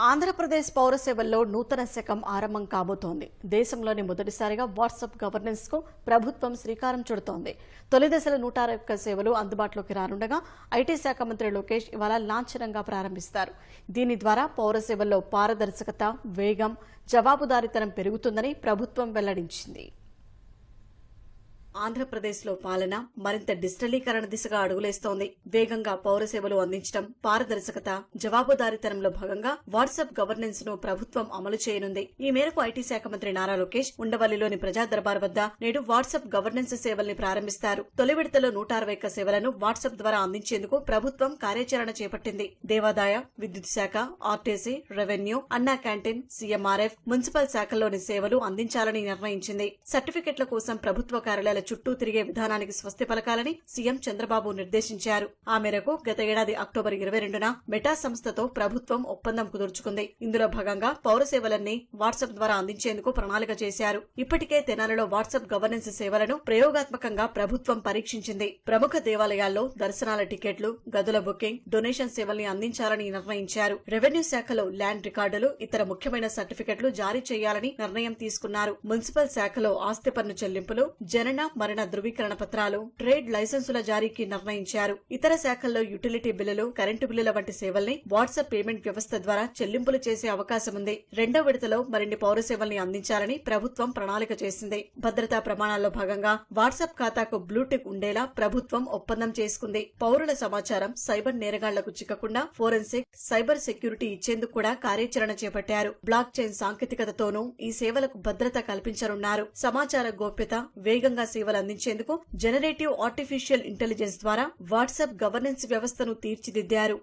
ఆంధ్రప్రదేశ్ పౌర సేవల్లో నూతన శకం ఆరంభం కాబోతోంది. దేశంలోని మొదటిసారిగా వాట్సాప్ గవర్నెన్స్ కు ప్రభుత్వం శ్రీకారం చుడుతోంది. తొలి దశలో 161 సేవలు అందుబాటులోకి రానుండగా ఐటీ శాఖ మంత్రి లోకేష్ ఇవాళ లాంఛనంగా ప్రారంభిస్తారు. దీని ద్వారా పౌర సేవల్లో పారదర్శకత, వేగం, జవాబుదారీతనం పెరుగుతుందని ప్రభుత్వం వెల్లడించింది. ఆంధ్రప్రదేశ్లో పాలన మరింత డిజిటలీకరణ దిశగా అడుగులేస్తోంది. వేగంగా పౌర సేవలు అందించడం, పారదర్శకత, జవాబుదారీతనంలో భాగంగా వాట్సాప్ గవర్నెన్స్ ను ప్రభుత్వం అమలు చేయనుంది. ఈ మేరకు ఐటీ శాఖ మంత్రి నారా లోకేష్ ఉండవల్లిలోని ప్రజా దర్బార్ వద్ద నేడు వాట్సాప్ గవర్నెన్స్ సేవల్ని ప్రారంభిస్తారు. తొలి విడతలో 161 సేవలను వాట్సాప్ ద్వారా అందించేందుకు ప్రభుత్వం కార్యాచరణ చేపట్టింది. దేవాదాయ, విద్యుత్ శాఖ, ఆర్టీసీ, రెవెన్యూ, అన్నా క్యాంటీన్, సీఎంఆర్ఎఫ్, మున్సిపల్ శాఖల్లోని సేవలు అందించాలని నిర్ణయించింది. సర్టిఫికెట్ల కోసం ప్రభుత్వ కార్యాలయాల చుట్టూ తిరిగే విధానానికి స్వస్తి పలకాలని సీఎం చంద్రబాబు నిర్దేశించారు. ఆ మేరకు గత ఏడాది అక్టోబర్ 22న మెటా సంస్థతో ప్రభుత్వం ఒప్పందం కుదుర్చుకుంది. ఇందులో భాగంగా పౌర సేవలన్నీ వాట్సాప్ ద్వారా అందించేందుకు ప్రణాళిక చేశారు. ఇప్పటికే తెనాలిలో వాట్సాప్ గవర్నెన్స్ సేవలను ప్రయోగాత్మకంగా ప్రభుత్వం పరీక్షించింది. ప్రముఖ దేవాలయాల్లో దర్శనాల టికెట్లు, గదుల బుకింగ్, డొనేషన్ సేవల్ని అందించాలని నిర్ణయించారు. రెవెన్యూ శాఖలో ల్యాండ్ రికార్డులు, ఇతర ముఖ్యమైన సర్టిఫికెట్లు జారీ చేయాలని నిర్ణయం తీసుకున్నారు. మున్సిపల్ శాఖలో ఆస్తి పన్ను చెల్లింపులు, జనన మరణ ధృవీకరణ పత్రాలు, ట్రేడ్ లైసెన్సుల జారీకి నిర్ణయించారు. ఇతర శాఖల్లో యుటిలిటీ బిల్లులు, కరెంటు బిల్లుల వంటి సేవల్ని వాట్సాప్ పేమెంట్ వ్యవస్థ ద్వారా చెల్లింపులు చేసే అవకాశం ఉంది. రెండో విడతలో మరిన్ని పౌర సేవల్ని అందించాలని ప్రభుత్వం ప్రణాళిక చేసింది. భద్రతా ప్రమాణాల్లో భాగంగా వాట్సాప్ ఖాతాకు బ్లూటిక్ ఉండేలా ప్రభుత్వం ఒప్పందం చేసుకుంది. పౌరుల సమాచారం సైబర్ నేరగాళ్లకు చిక్కకుండా ఫోరెన్సిక్, సైబర్ సెక్యూరిటీ ఇచ్చేందుకు కూడా కార్యాచరణ చేపట్టారు. బ్లాక్ చైన్ సాంకేతికతతోనూ ఈ సేవలకు భద్రత కల్పించనున్నారు. సమాచార గోప్యత, వేగంగా సేవలు అందించేందుకు జనరేటివ్ ఆర్టిఫిషియల్ ఇంటెలిజెన్స్ ద్వారా వాట్సాప్ గవర్నెన్స్ వ్యవస్థను తీర్చిదిద్దారు.